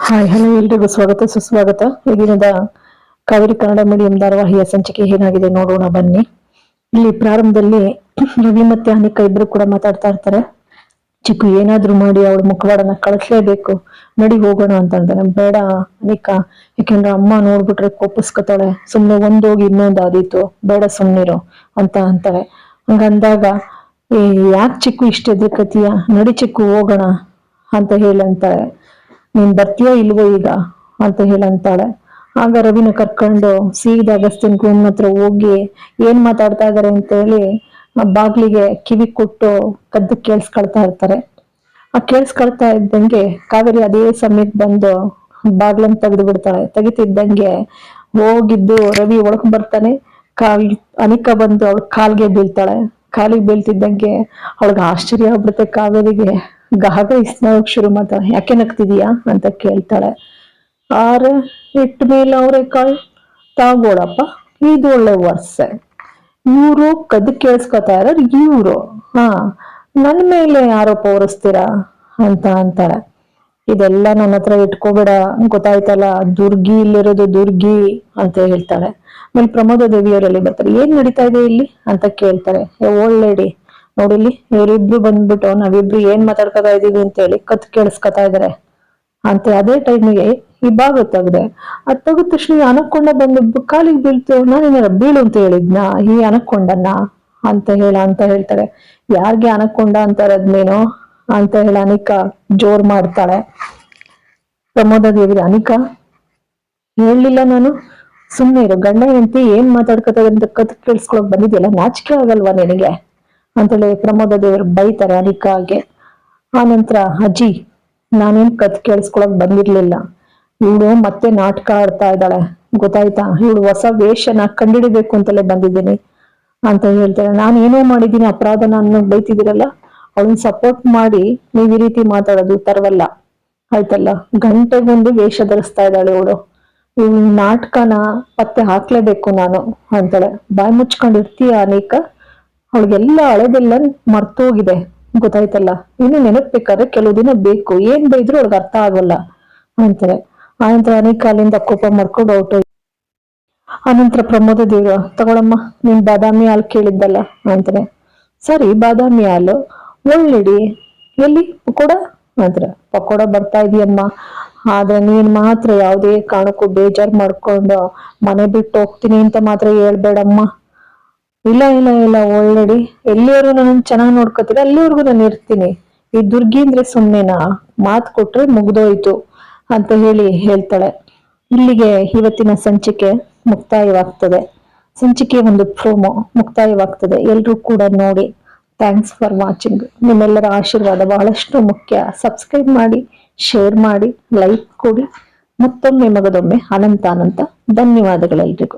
Hi hello ಎಲ್ರಿಗೂ ಸ್ವಾಗತ ಸುಸ್ವಾಗತ. ಈ ದಿನದ ಕಾವೇರಿ ಕನ್ನಡ ಮೀಡಿಯಂ ಧಾರಾವಾಹಿಯ ಸಂಚಿಕೆ ಏನಾಗಿದೆ ನೋಡೋಣ ಬನ್ನಿ. ಇಲ್ಲಿ ಪ್ರಾರಂಭದಲ್ಲಿ ರವಿ ಮತ್ತೆ ಅನಿಕಾ ಇಬ್ರು ಕೂಡ ಮಾತಾಡ್ತಾ ಇರ್ತಾರೆ. ಚಿಕ್ಕು ಏನಾದ್ರೂ ಮಾಡಿ ಅವಳ ಮುಖವಾಡನ ಕಳಿಸ್ಲೇಬೇಕು, ನಡಿ ಹೋಗೋಣ ಅಂತ ಅಂತಾನೆ. ಬೇಡ ಅನಿಕಾ, ಯಾಕೆಂದ್ರೆ ಅಮ್ಮ ನೋಡ್ಬಿಟ್ರೆ ಕೋಪಿಸ್ಕೊತಾಳೆ, ಸುಮ್ನೆ ಒಂದೋಗಿ ಇನ್ನೊಂದು ಆದೀತು, ಬೇಡ ಸುಮ್ನಿರು ಅಂತ ಅಂತಾಳೆ. ಹಂಗಂದಾಗ ಯಾಕೆ ಚಿಕ್ಕು ಇಷ್ಟ ಎದ್ರಕತಿಯ, ನಡಿ ಚಿಕ್ಕು ಹೋಗೋಣ ಅಂತ ಹೇಳಂತಾಳೆ. ನೀನ್ ಬರ್ತೀಯೋ ಇಲ್ವೋ ಈಗ ಅಂತ ಹೇಳಂತಾಳೆ. ಆಗ ರವಿನ ಕರ್ಕೊಂಡು ಸೀದಾ ಅಗಸ್ತಿನ್ ರೂಮ್ ಹತ್ರ ಹೋಗಿ ಏನ್ ಮಾತಾಡ್ತಾ ಇದಾರೆ ಅಂತ ಹೇಳಿ ಬಾಗ್ಲಿಗೆ ಕಿವಿ ಕೊಟ್ಟು ಕದ್ದು ಕೇಳಿಸ್ಕೊಳ್ತಾ ಇರ್ತಾರೆ. ಆ ಕೇಳಿಸ್ಕೊಳ್ತಾ ಇದ್ದಂಗೆ ಕಾವೇರಿ ಅದೇ ಸಮಯಕ್ಕೆ ಬಂದು ಬಾಗ್ಲನ್ನ ತೆಗೆದು ಬಿಡ್ತಾಳೆ. ತೆಗಿತಿದ್ದಂಗೆ ಹೋಗಿದ್ದು ರವಿ ಒಳಗ್ ಬರ್ತಾನೆ. ಅನಿಕಾ ಬಂದು ಅವಳ ಕಾಲ್ಗೆ ಬೀಳ್ತಾಳೆ. ಕಾಲಿಗೆ ಬೀಳ್ತಿದ್ದಂಗೆ ಅವಳಿಗೆ ಆಶ್ಚರ್ಯ ಆಗ್ಬಿಡುತ್ತೆ. ಕಾವೇರಿಗೆ ಗಾಗ ಇಸ್ನೋಕ್ ಶುರು ಮಾಡ್ತಾಳೆ. ಯಾಕೆ ನಗ್ತಿದೀಯಾ ಅಂತ ಕೇಳ್ತಾಳೆ. ಇಟ್ಟ ಮೇಲೆ ಅವ್ರೆ ಕಾಳ್ ತಗೋಳಪ್ಪ, ಇದು ಒಳ್ಳೆ ವರ್ಷೆ. ಇವ್ರು ಕದ್ದು ಕೇಳಿಸ್ಕೊತಾ ಇರೋರು ಇವ್ರು, ನನ್ ಮೇಲೆ ಆರೋಪ ಹೊರಿಸ್ತೀರಾ ಅಂತ ಅಂತಾಳೆ. ಇದೆಲ್ಲ ನನ್ನ ಹತ್ರ ಇಟ್ಕೋಬೇಡ, ಗೊತ್ತಾಯ್ತಲ್ಲ, ದುರ್ಗಿ ಇಲ್ಲಿರೋದು ದುರ್ಗಿ ಅಂತ ಹೇಳ್ತಾಳೆ. ಆಮೇಲೆ ಪ್ರಮೋದ ದೇವಿಯವರಲ್ಲಿ ಬರ್ತಾರೆ. ಏನ್ ನಡೀತಾ ಇದೆ ಇಲ್ಲಿ ಅಂತ ಕೇಳ್ತಾರೆ. ಒಳ್ಳೆಡಿ ನೋಡಿಲ್ಲಿ ಇವರಿಬ್ರು ಬಂದ್ಬಿಟ್ಟು ನಾವಿಬ್ರು ಏನ್ ಮಾತಾಡ್ಕೊತಾ ಇದೀವಿ ಅಂತ ಹೇಳಿ ಕತ್ ಕೇಳಿಸ್ಕೊತಾ ಇದಾರೆ ಅಂತ. ಅದೇ ಟೈಮಿಗೆ ಈ ಬಾಗ ತೆಗ್ದೆ. ಅದ್ ತೆಗೆದ ತಕ್ಷಣ ಅನಕೊಂಡ ಬಂದು ಕಾಲಿಗೆ ಬೀಳ್ತು. ನಾನೇನಾರ ಬೀಳು ಅಂತ ಹೇಳಿದ್ನ ಈ ಅನಕೊಂಡನ್ನ ಅಂತ ಹೇಳ್ತಾರೆ. ಯಾರ್ಗೆ ಅನಕೊಂಡ ಅಂತಾರದ್ನೇನು ಅಂತ ಹೇಳಿ ಅನಿಕಾ ಜೋರ್ ಮಾಡ್ತಾಳೆ. ಪ್ರಮೋದ ದೇವಿ, ಅನಿಕಾ ಹೇಳಲಿಲ್ಲ ನಾನು, ಸುಮ್ನೆ ಇರು, ಗಂಡ ಹೆಂಡತಿ ಏನ್ ಮಾತಾಡ್ಕೊತಾರೆ ಅಂತ ಕತ್ ಕೇಳಿಸ್ಕೊಳಕ್ ಬಂದಿದ್ಯಲ್ಲ, ನಾಚಿಕೆ ಆಗಲ್ವಾ ನಿನಗೆ ಅಂತೇಳಿ ಪ್ರಮೋದ ದೇವರು ಬೈತಾರೆ ಅನಿಕಾಗೆ. ಆನಂತರ ಅಜ್ಜಿ, ನಾನೇನ್ ಕತ್ ಕೇಳಿಸ್ಕೊಳಕ್ ಬಂದಿರ್ಲಿಲ್ಲ, ಇವಳು ಮತ್ತೆ ನಾಟಕ ಆಡ್ತಾ ಇದ್ದಾಳೆ, ಗೊತ್ತಾಯ್ತಾ, ಇವಳು ಹೊಸ ವೇಷನ ಕಂಡಿಡಿಬೇಕು ಅಂತಲೇ ಬಂದಿದ್ದೀನಿ ಅಂತ ಹೇಳ್ತಾಳೆ. ನಾನು ಏನೋ ಮಾಡಿದ್ದೀನಿ ಅಪರಾಧನ ಅನ್ನೋ ಬೈತಿದ್ದೀರಲ್ಲ, ಅವಳನ್ನ ಸಪೋರ್ಟ್ ಮಾಡಿ ನೀವ್ ಈ ರೀತಿ ಮಾತಾಡೋದು ತರವಲ್ಲ ಆಯ್ತಲ್ಲ. ಗಂಟೆಗೊಂದು ವೇಷ ಧರಿಸ್ತಾ ಇದ್ದಾಳೆ ಇವಳು, ಇವಳು ನಾಟಕನ ಪತ್ತೆ ಹಾಕ್ಲೇಬೇಕು ನಾನು ಅಂತಾಳೆ. ಬಾಯಿ ಮುಚ್ಕೊಂಡಿರ್ತೀಯ ಅನೇಕ, ಅವಳಿಗೆಲ್ಲ ಹಳೆದೆಲ್ಲ ಮರ್ತೋಗಿದೆ, ಗೊತ್ತಾಯ್ತಲ್ಲ, ಇನ್ನು ನೆನಪ್ಬೇಕಾದ್ರೆ ಕೆಲವು ದಿನ ಬೇಕು, ಏನ್ ಬೈದ್ರು ಅವಳಿಗೆ ಅರ್ಥ ಆಗಲ್ಲ ಅಂತಾರೆ. ಆನಂತರ ಅನೇಕ ಅಲ್ಲಿಂದ ಕೋಪ ಮಾಡ್ಕೊಂಡು ಹೊರಟು. ಆನಂತರ ಪ್ರಮೋದ ದೇವ್ರು, ತಗೊಳಮ್ಮ ನೀನ್ ಬಾದಾಮಿ ಹಾಲು ಕೇಳಿದ್ದಲ್ಲ ಅಂತಾರೆ. ಸರಿ ಬಾದಾಮಿ ಹಾಲು ಒಳ್ಳೆಡಿ, ಎಲ್ಲಿ ಪಕೋಡ ಅಂತಾರೆ. ಪಕೋಡ ಬರ್ತಾ ಇದೆಯಮ್ಮ, ಆದ್ರೆ ನೀನ್ ಮಾತ್ರ ಯಾವುದೇ ಕಾರಣಕ್ಕೂ ಬೇಜಾರ್ ಮಾಡ್ಕೊಂಡು ಮನೆ ಬಿಟ್ಟು ಹೋಗ್ತೀನಿ ಅಂತ ಮಾತ್ರ ಹೇಳ್ಬೇಡಮ್ಮ. ಇಲ್ಲ ಇಲ್ಲ ಇಲ್ಲ ಒಳ್ಳೆಡಿ, ಎಲ್ಲಿಯವರು ನನ್ನ ಚೆನ್ನಾಗಿ ನೋಡ್ಕೋತೀರ ಅಲ್ಲಿವರೆಗೂ ನಾನು ಇರ್ತೀನಿ. ಈ ದುರ್ಗಿ ಅಂದ್ರೆ ಸುಮ್ನೆನಾ, ಮಾತು ಕೊಟ್ರೆ ಮುಗ್ದೋಯ್ತು ಅಂತ ಹೇಳ್ತಾಳೆ. ಇಲ್ಲಿಗೆ ಇವತ್ತಿನ ಸಂಚಿಕೆ ಮುಕ್ತಾಯವಾಗ್ತದೆ. ಸಂಚಿಕೆ ಒಂದು ಪ್ರೋಮೋ ಮುಕ್ತಾಯವಾಗ್ತದೆ. ಎಲ್ರೂ ಕೂಡ ನೋಡಿ. Thanks for watching. ನಿಮ್ಮೆಲ್ಲರ ಆಶೀರ್ವಾದ ಬಹಳಷ್ಟು ಮುಖ್ಯ. ಸಬ್ಸ್ಕ್ರೈಬ್ ಮಾಡಿ, ಶೇರ್ ಮಾಡಿ, ಲೈಕ್ ಕೊಡಿ. ಮತ್ತೊಮ್ಮೆ ಮಗದೊಮ್ಮೆ ಅನಂತ ಧನ್ಯವಾದಗಳೆಲ್ರಿಗೂ.